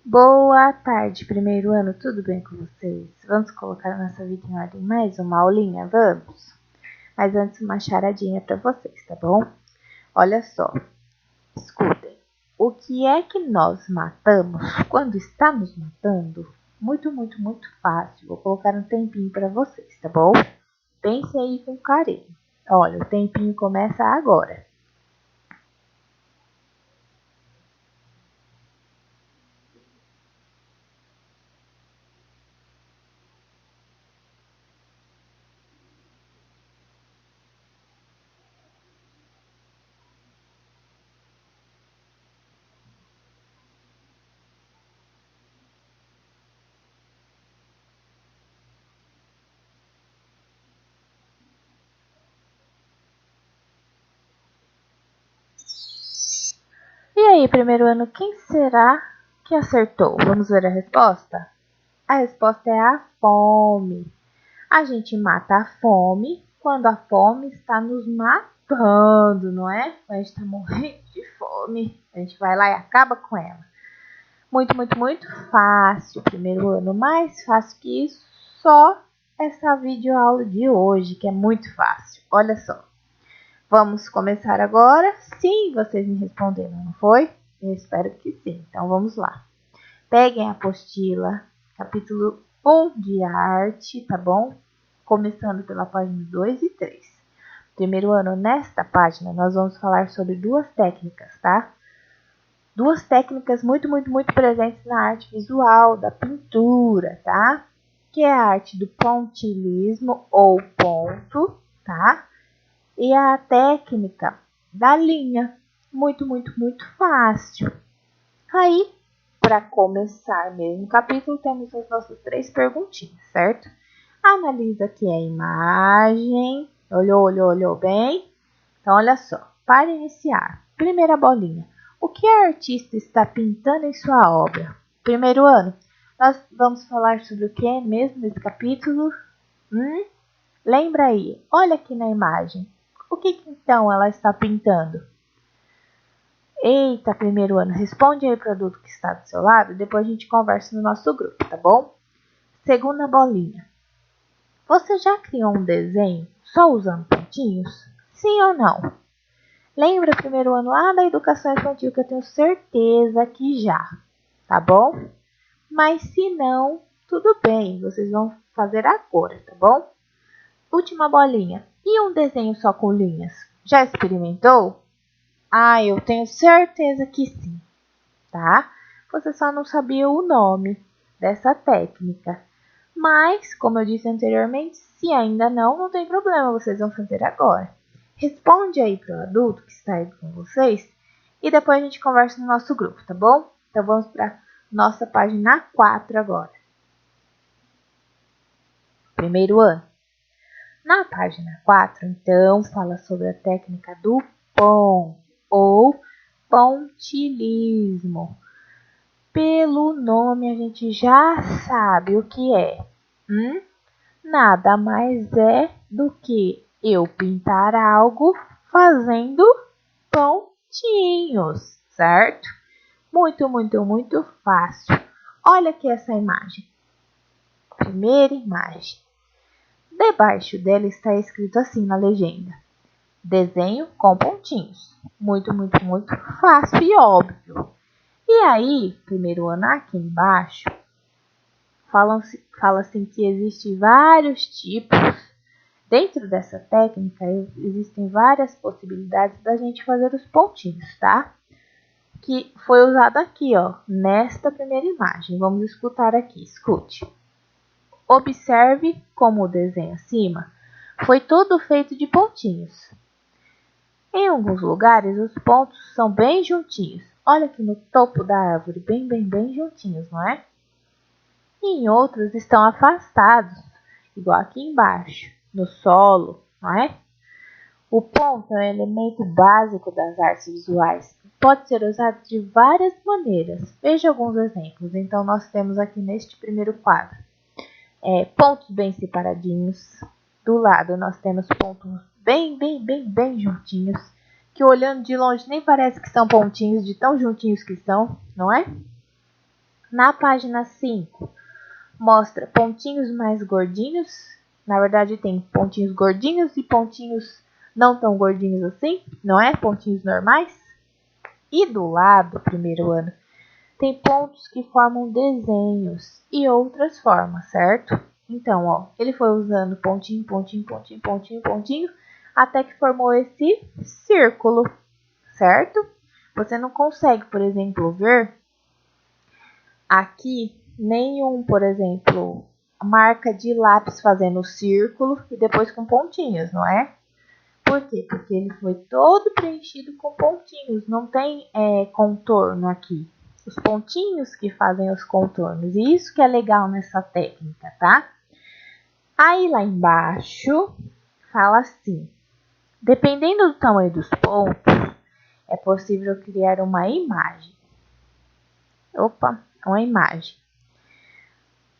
Boa tarde, primeiro ano, tudo bem com vocês? Vamos colocar nossa vida em ordem mais uma aulinha? Vamos? Mas antes uma charadinha para vocês, tá bom? Olha só, escutem. O que é que nós matamos quando está nos matando? Muito fácil. Vou colocar um tempinho para vocês, tá bom? Pense aí com carinho. Olha, o tempinho começa agora. E aí, primeiro ano, quem será que acertou? Vamos ver a resposta? A resposta é a fome. A gente mata a fome quando a fome está nos matando, não é? A gente está morrendo de fome. A gente vai lá e acaba com ela. Muito fácil. Primeiro ano, mais fácil que isso, só essa videoaula de hoje, que é muito fácil. Olha só. Vamos começar agora? Sim, vocês me responderam, não foi? Eu espero que sim. Então vamos lá. Peguem a apostila, capítulo 1 de arte, tá bom? Começando pela página 2 e 3. Primeiro ano, nesta página, nós vamos falar sobre duas técnicas, tá? Duas técnicas muito presentes na arte visual, da pintura, tá? Que é a arte do pontilhismo ou ponto, tá? E a técnica da linha. Muito fácil. Aí, para começar mesmo o capítulo, temos as nossas 3 perguntinhas, certo? Analisa aqui a imagem. Olhou bem? Então, olha só. Para iniciar, primeira bolinha. O que a artista está pintando em sua obra? Primeiro ano, nós vamos falar sobre o que mesmo nesse capítulo? Lembra aí, olha aqui na imagem. O que então ela está pintando? Eita, primeiro ano, responde aí o produto que está do seu lado, depois a gente conversa no nosso grupo, tá bom? Segunda bolinha. Você já criou um desenho só usando pontinhos? Sim ou não? Lembra primeiro ano lá da educação infantil que eu tenho certeza que já, tá bom? Mas se não, tudo bem, vocês vão fazer agora, tá bom? Última bolinha. E um desenho só com linhas? Já experimentou? Ah, eu tenho certeza que sim, tá? Você só não sabia o nome dessa técnica. Mas, como eu disse anteriormente, se ainda não tem problema, vocês vão fazer agora. Responde aí para o adulto que está aí com vocês e depois a gente conversa no nosso grupo, tá bom? Então vamos para nossa página 4 agora. Primeiro ano. Na página 4, então, fala sobre a técnica do ponto ou pontilhismo. Pelo nome a gente já sabe o que é. Nada mais é do que eu pintar algo fazendo pontinhos, certo? Muito fácil. Olha aqui essa imagem. Primeira imagem. Debaixo dela está escrito assim na legenda: desenho com pontinhos. Muito fácil e óbvio. E aí, primeiro ano aqui embaixo, fala assim que existem vários tipos. Dentro dessa técnica, existem várias possibilidades da gente fazer os pontinhos, tá? Que foi usado aqui, ó, nesta primeira imagem. Vamos escutar aqui, escute. Observe como o desenho acima foi todo feito de pontinhos. Em alguns lugares, os pontos são bem juntinhos. Olha aqui no topo da árvore, bem juntinhos, não é? E em outros estão afastados, igual aqui embaixo, no solo, não é? O ponto é um elemento básico das artes visuais. Pode ser usado de várias maneiras. Veja alguns exemplos. Então, nós temos aqui neste primeiro quadro pontos bem separadinhos. Do lado, nós temos pontos bem juntinhos, que olhando de longe nem parece que são pontinhos de tão juntinhos que são, não é? Na página 5, mostra pontinhos mais gordinhos. Na verdade, tem pontinhos gordinhos e pontinhos não tão gordinhos assim, não é? Pontinhos normais. E do lado, primeiro ano, tem pontos que formam desenhos e outras formas, certo? Então, ó, ele foi usando pontinho, pontinho, pontinho, pontinho, pontinho, até que formou esse círculo, certo? Você não consegue, por exemplo, ver aqui nenhum, por exemplo, marca de lápis fazendo círculo e depois com pontinhos, não é? Por quê? Porque ele foi todo preenchido com pontinhos, não tem contorno aqui. Os pontinhos que fazem os contornos, e isso que é legal nessa técnica, tá? Aí lá embaixo, fala assim, dependendo do tamanho dos pontos, é possível criar uma imagem. Opa, uma imagem.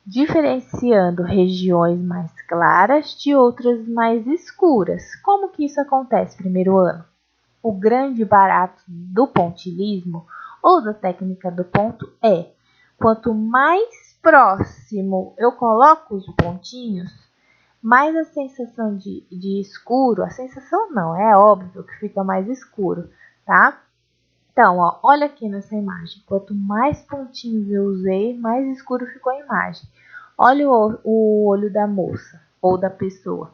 Diferenciando regiões mais claras de outras mais escuras. Como que isso acontece primeiro ano? O grande barato do pontilhismo ou da técnica do ponto é, quanto mais próximo eu coloco os pontinhos, mais a sensação de escuro, a sensação não, é óbvio que fica mais escuro, tá? Então, ó, olha aqui nessa imagem, quanto mais pontinhos eu usei, mais escuro ficou a imagem. Olha o olho da moça ou da pessoa.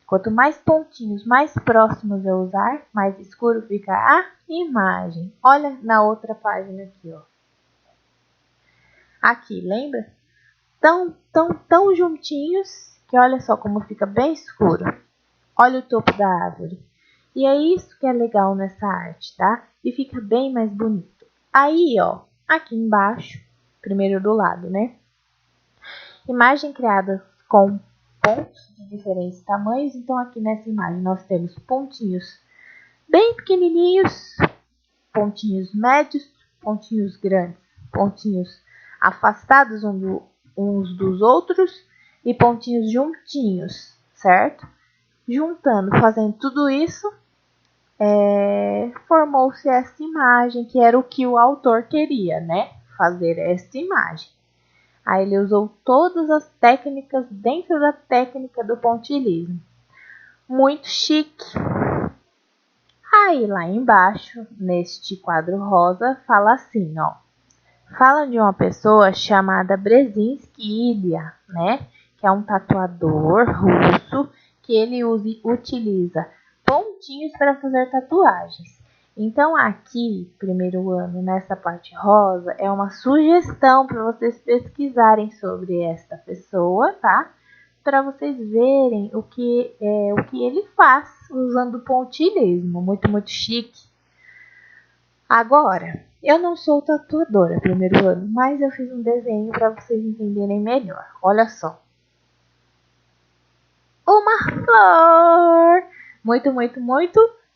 Quanto mais pontinhos mais próximos eu usar, mais escuro fica a imagem. Olha na outra página aqui, ó. Aqui, lembra? Tão juntinhos que olha só como fica bem escuro. Olha o topo da árvore. E é isso que é legal nessa arte, tá? E fica bem mais bonito. Aí, ó, aqui embaixo, primeiro do lado, né? Imagem criada com pontos de diferentes tamanhos. Então, aqui nessa imagem nós temos pontinhos bem pequenininhos, pontinhos médios, pontinhos grandes, pontinhos afastados uns dos outros e pontinhos juntinhos, certo? Juntando, fazendo tudo isso, formou-se essa imagem, que era o que o autor queria, né? Fazer essa imagem. Aí ele usou todas as técnicas dentro da técnica do pontilhismo. Muito chique. Aí lá embaixo, neste quadro rosa, fala assim, ó. Fala de uma pessoa chamada Brzezinski Ilya, né? Que é um tatuador russo que ele utiliza pontinhos para fazer tatuagens. Então aqui, primeiro ano, nessa parte rosa, é uma sugestão para vocês pesquisarem sobre esta pessoa, tá? Para vocês verem o que ele faz usando pontilhismo, muito chique. Agora, eu não sou tatuadora primeiro ano, mas eu fiz um desenho para vocês entenderem melhor. Olha só. Uma flor! Muito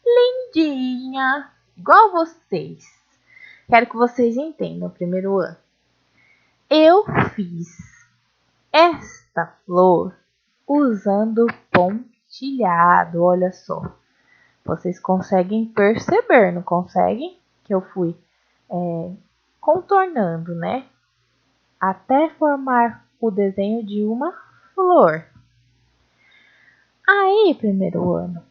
lindinha! Igual vocês. Quero que vocês entendam primeiro ano. Eu fiz esta flor usando pontilhado, olha só. Vocês conseguem perceber, não conseguem? Que eu fui contornando, né? Até formar o desenho de uma flor. Aí, primeiro ano,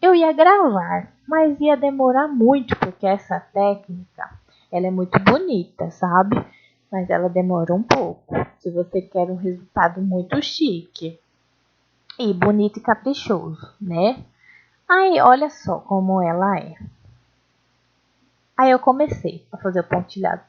eu ia gravar, mas ia demorar muito, porque essa técnica, ela é muito bonita, sabe? Mas ela demora um pouco, se você quer um resultado muito chique e bonito e caprichoso, né? Aí, olha só como ela é. Aí eu comecei a fazer o pontilhado.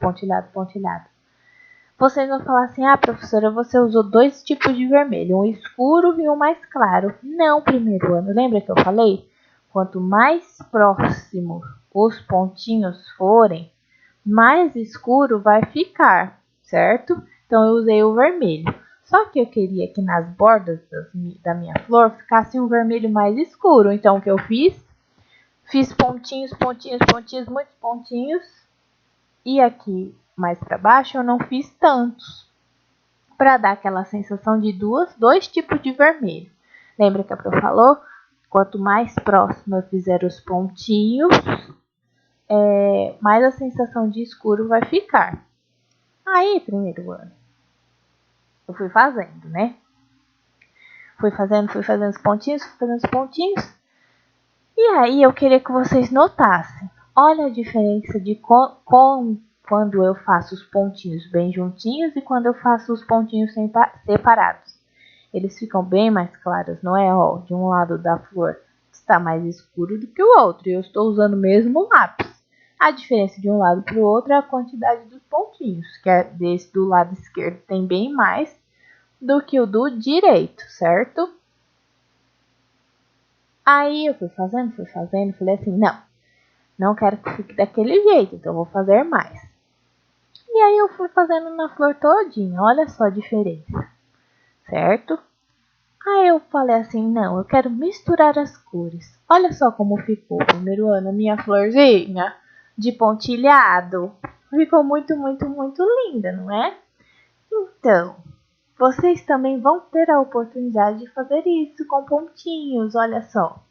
Vocês vão falar assim, professora, você usou 2 tipos de vermelho, um escuro e um mais claro. Não, primeiro ano, lembra que eu falei? Quanto mais próximo os pontinhos forem, mais escuro vai ficar, certo? Então eu usei o vermelho. Só que eu queria que nas bordas da minha flor ficasse um vermelho mais escuro. Então o que eu fiz? Fiz pontinhos, muitos pontinhos. E aqui mais para baixo eu não fiz tantos. Para dar aquela sensação de dois tipos de vermelho. Lembra que a Pro falou? Quanto mais próximo eu fizer os pontinhos, mais a sensação de escuro vai ficar. Aí, primeiro ano, eu fui fazendo, né? Fui fazendo os pontinhos, E aí eu queria que vocês notassem. Olha a diferença de quando eu faço os pontinhos bem juntinhos e quando eu faço os pontinhos separados. Eles ficam bem mais claros, não é? Ó, de um lado da flor está mais escuro do que o outro. E eu estou usando o mesmo lápis. A diferença de um lado para o outro é a quantidade dos pontinhos, que é desse do lado esquerdo tem bem mais do que o do direito, certo? Aí eu fui fazendo, falei assim, não quero que fique daquele jeito, então eu vou fazer mais. E aí eu fui fazendo na flor todinha, olha só a diferença, certo? Aí eu falei assim, não, eu quero misturar as cores. Olha só como ficou o primeiro ano a minha florzinha de pontilhado. Ficou muito, muito, muito linda, não é? Então, vocês também vão ter a oportunidade de fazer isso com pontinhos, olha só.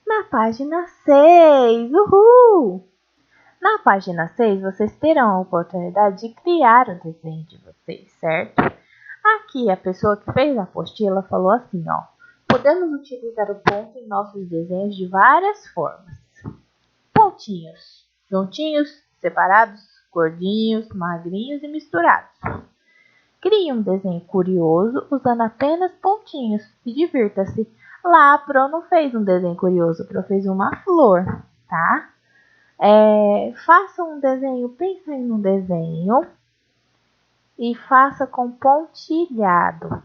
Na página 6, uhul! Na página 6, vocês terão a oportunidade de criar o desenho de vocês, certo? Aqui, a pessoa que fez a apostila falou assim, ó. Podemos utilizar o ponto em nossos desenhos de várias formas. Pontinhos, juntinhos, separados, gordinhos, magrinhos e misturados. Crie um desenho curioso usando apenas pontinhos e divirta-se. Lá a Pro não fez um desenho curioso, a Pro fez uma flor, tá? Faça um desenho, pensa em um desenho e faça com pontilhado.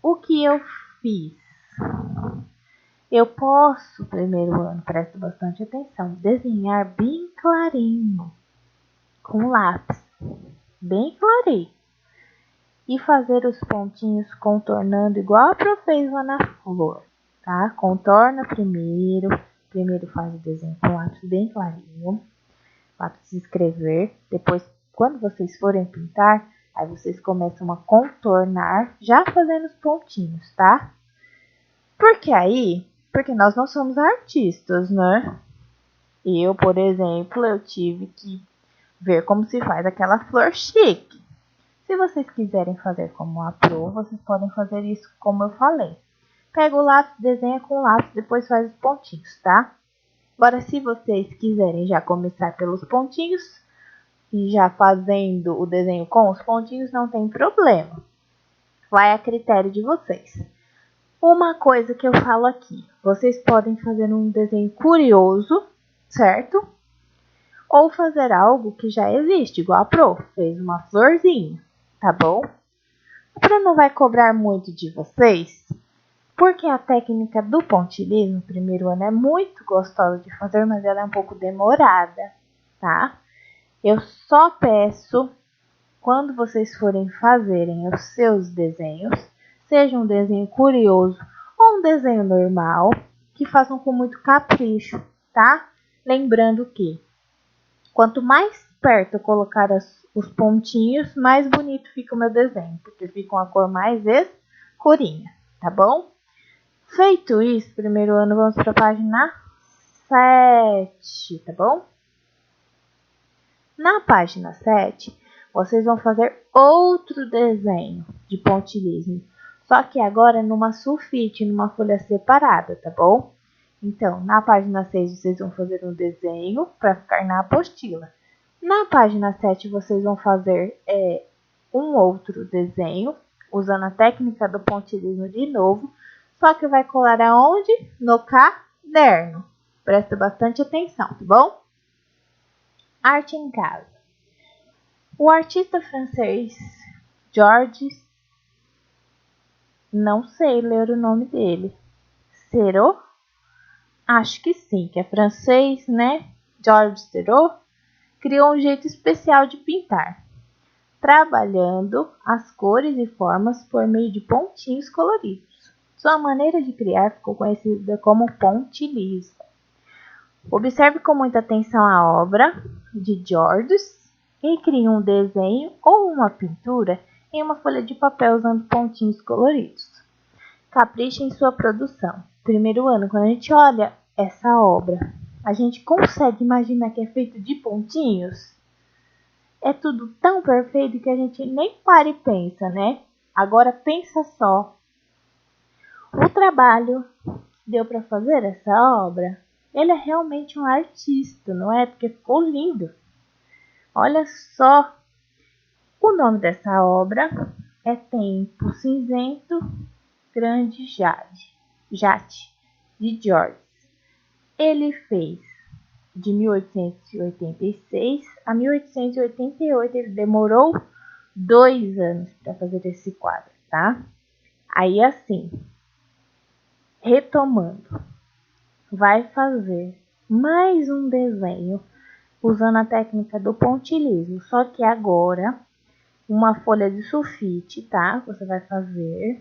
O que eu fiz? Eu posso, primeiro ano, presta bastante atenção, desenhar bem clarinho, com lápis, bem clarinho. E fazer os pontinhos contornando igual a Pro fez lá na flor, tá? Contorna primeiro faz o desenho com lápis bem clarinho, lápis de escrever. Depois, quando vocês forem pintar, aí vocês começam a contornar, já fazendo os pontinhos, tá? Porque nós não somos artistas, né? Eu, por exemplo, eu tive que ver como se faz aquela flor chique. Se vocês quiserem fazer como a Pro, vocês podem fazer isso como eu falei. Pega o lápis, desenha com o lápis, depois faz os pontinhos, tá? Agora, se vocês quiserem já começar pelos pontinhos e já fazendo o desenho com os pontinhos, não tem problema. Vai a critério de vocês. Uma coisa que eu falo aqui, vocês podem fazer um desenho curioso, certo? Ou fazer algo que já existe, igual a Pro, fez uma florzinha, tá bom? A Pro não vai cobrar muito de vocês, porque a técnica do pontilhismo no primeiro ano é muito gostosa de fazer, mas ela é um pouco demorada, tá? Eu só peço, quando vocês forem fazerem os seus desenhos, seja um desenho curioso ou um desenho normal, que façam com muito capricho, tá? Lembrando que quanto mais perto eu colocar os pontinhos, mais bonito fica o meu desenho, porque fica uma cor mais escurinha, tá bom? Feito isso, primeiro ano, vamos para a página 7, tá bom? Na página 7, vocês vão fazer outro desenho de pontilhismo, só que agora numa sulfite, numa folha separada, tá bom? Então, na página 6, vocês vão fazer um desenho para ficar na apostila. Na página 7, vocês vão fazer um outro desenho, usando a técnica do pontilhismo de novo, só que vai colar aonde? No caderno. Presta bastante atenção, tá bom? Arte em casa. O artista francês Georges, não sei ler o nome dele, Seurat? Acho que sim, que é francês, né? Georges Seurat criou um jeito especial de pintar, trabalhando as cores e formas por meio de pontinhos coloridos. Sua maneira de criar ficou conhecida como pontilhismo. Observe com muita atenção a obra de Georges e crie um desenho ou uma pintura em uma folha de papel usando pontinhos coloridos. Capriche em sua produção. Primeiro ano, quando a gente olha essa obra, a gente consegue imaginar que é feito de pontinhos? É tudo tão perfeito que a gente nem para e pensa, né? Agora pensa só, o trabalho que deu para fazer essa obra. Ele é realmente um artista, não é? Porque ficou lindo. Olha só, o nome dessa obra é Tempo Cinzento Grande Jate, de George. Ele fez de 1886 a 1888, ele demorou 2 anos para fazer esse quadro, tá? Aí assim, retomando, vai fazer mais um desenho usando a técnica do pontilhismo, só que agora uma folha de sulfite, tá? Você vai fazer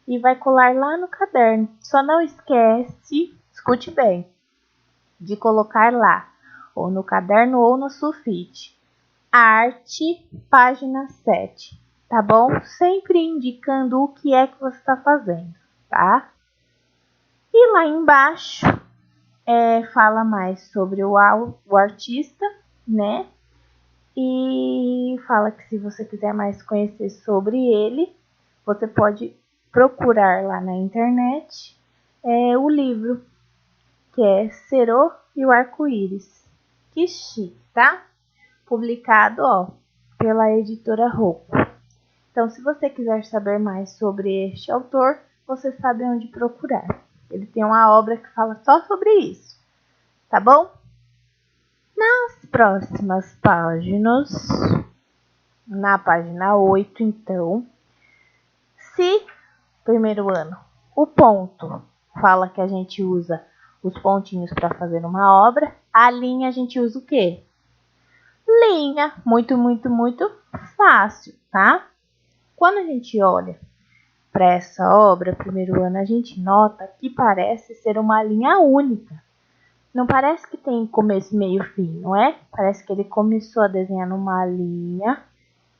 e vai colar lá no caderno. Só não esquece, escute bem, de colocar lá, ou no caderno ou no sulfite. Arte, página 7, tá bom? Sempre indicando o que é que você está fazendo, tá? E lá embaixo fala mais sobre o artista, né? E fala que se você quiser mais conhecer sobre ele, você pode procurar lá na internet o livro, que é Cerô e o Arco-Íris. Que chique, tá? Publicado, ó, pela editora Rocco. Então, se você quiser saber mais sobre este autor, você sabe onde procurar. Ele tem uma obra que fala só sobre isso, tá bom? Nas próximas páginas, na página 8, então, se primeiro ano o ponto fala que a gente usa os pontinhos para fazer uma obra, a linha a gente usa o quê? Linha, muito, muito, muito fácil, tá? Quando a gente olha para essa obra, primeiro ano, a gente nota que parece ser uma linha única. Não parece que tem começo, meio, fim, não é? Parece que ele começou a desenhar numa linha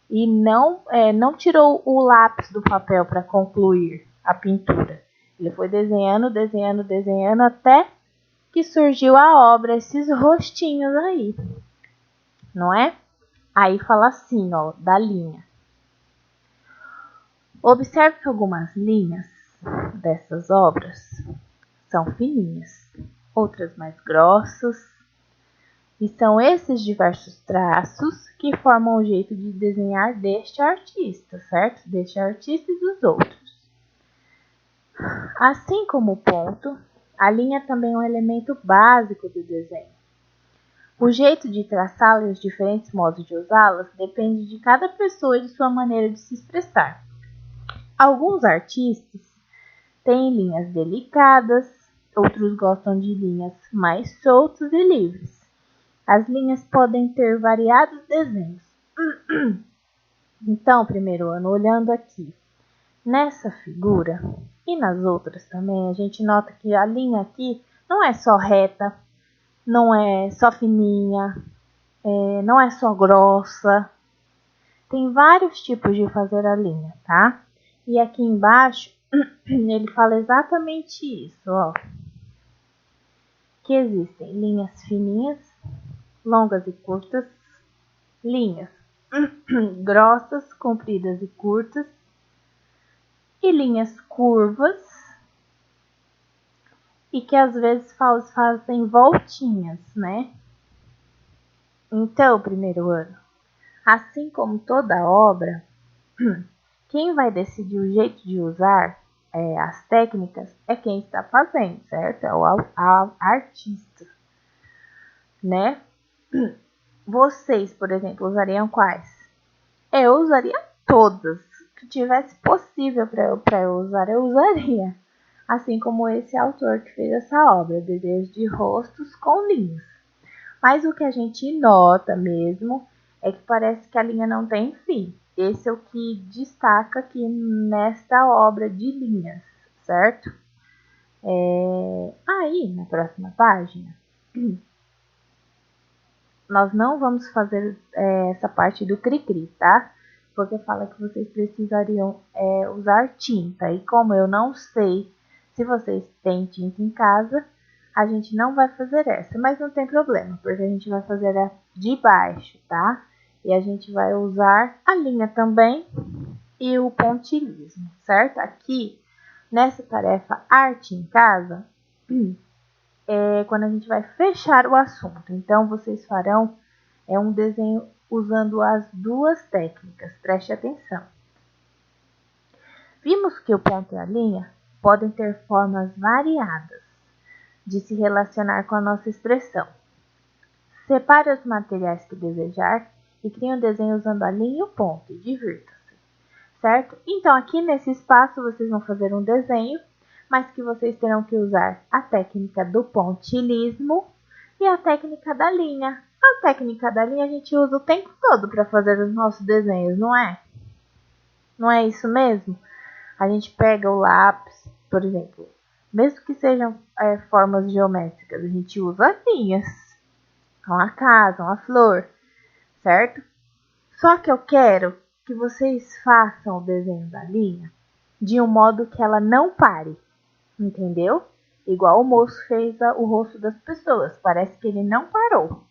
e não tirou o lápis do papel para concluir a pintura. Ele foi desenhando, desenhando, desenhando até que surgiu a obra, esses rostinhos aí, não é? Aí fala assim, ó, da linha. Observe que algumas linhas dessas obras são fininhas, outras mais grossas, e são esses diversos traços que formam o jeito de desenhar deste artista, certo? Deste artista e dos outros. Assim como o ponto, a linha também é um elemento básico do desenho. O jeito de traçá-la e os diferentes modos de usá-las depende de cada pessoa e de sua maneira de se expressar. Alguns artistas têm linhas delicadas, outros gostam de linhas mais soltas e livres. As linhas podem ter variados desenhos. Então, primeiro ano, olhando aqui nessa figura e nas outras também, a gente nota que a linha aqui não é só reta, não é só fininha, não é só grossa. Tem vários tipos de fazer a linha, tá? E aqui embaixo ele fala exatamente isso, ó. Que existem linhas fininhas, longas e curtas, linhas grossas, compridas e curtas, e linhas curvas, e que às vezes fazem voltinhas, né? Então, primeiro ano, assim como toda obra, quem vai decidir o jeito de usar as técnicas é quem está fazendo, certo? É o artista, né? Vocês, por exemplo, usariam quais? Eu usaria todas. Se tivesse possível para eu usar, eu usaria. Assim como esse autor que fez essa obra, Desenhos de Rostos com Linhas. Mas o que a gente nota mesmo é que parece que a linha não tem fim. Esse é o que destaca aqui nesta obra de linhas, certo? Aí, na próxima página, nós não vamos fazer essa parte do cri-cri, tá? Porque fala que vocês precisariam usar tinta. E como eu não sei se vocês têm tinta em casa, a gente não vai fazer essa. Mas não tem problema, porque a gente vai fazer a de baixo, tá? E a gente vai usar a linha também e o pontilhismo, certo? Aqui, nessa tarefa Arte em Casa, é quando a gente vai fechar o assunto. Então, vocês farão um desenho usando as duas técnicas. Preste atenção. Vimos que o ponto e a linha podem ter formas variadas de se relacionar com a nossa expressão. Separe os materiais que desejar e crie um desenho usando a linha e o ponto. E divirta-se, certo? Então, aqui nesse espaço, vocês vão fazer um desenho, mas que vocês terão que usar a técnica do pontilhismo e a técnica da linha. A técnica da linha a gente usa o tempo todo para fazer os nossos desenhos, não é? Não é isso mesmo? A gente pega o lápis, por exemplo, mesmo que sejam formas geométricas, a gente usa as linhas, uma casa, uma flor, certo? Só que eu quero que vocês façam o desenho da linha de um modo que ela não pare, entendeu? Igual o moço fez o rosto das pessoas, parece que ele não parou,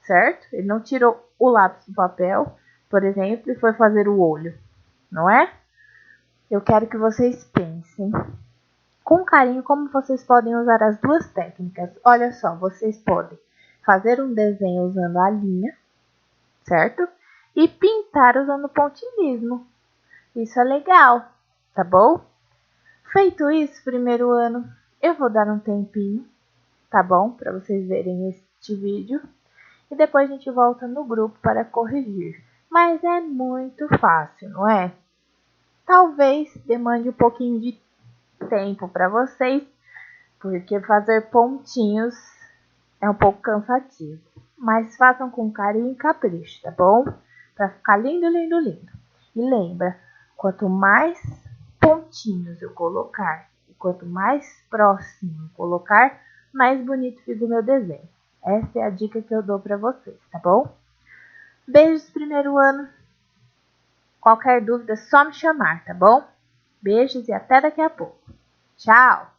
certo? Ele não tirou o lápis do papel, por exemplo, e foi fazer o olho, não é? Eu quero que vocês pensem com carinho como vocês podem usar as duas técnicas. Olha só, vocês podem fazer um desenho usando a linha, certo? E pintar usando pontilhismo. Isso é legal, tá bom? Feito isso, primeiro ano, eu vou dar um tempinho, tá bom? Para vocês verem este vídeo. E depois a gente volta no grupo para corrigir. Mas é muito fácil, não é? Talvez demande um pouquinho de tempo para vocês, porque fazer pontinhos é um pouco cansativo. Mas façam com carinho e capricho, tá bom? Para ficar lindo, lindo, lindo. E lembra, quanto mais pontinhos eu colocar e quanto mais próximo eu colocar, mais bonito fica o meu desenho. Essa é a dica que eu dou para vocês, tá bom? Beijos, primeiro ano. Qualquer dúvida, é só me chamar, tá bom? Beijos e até daqui a pouco. Tchau!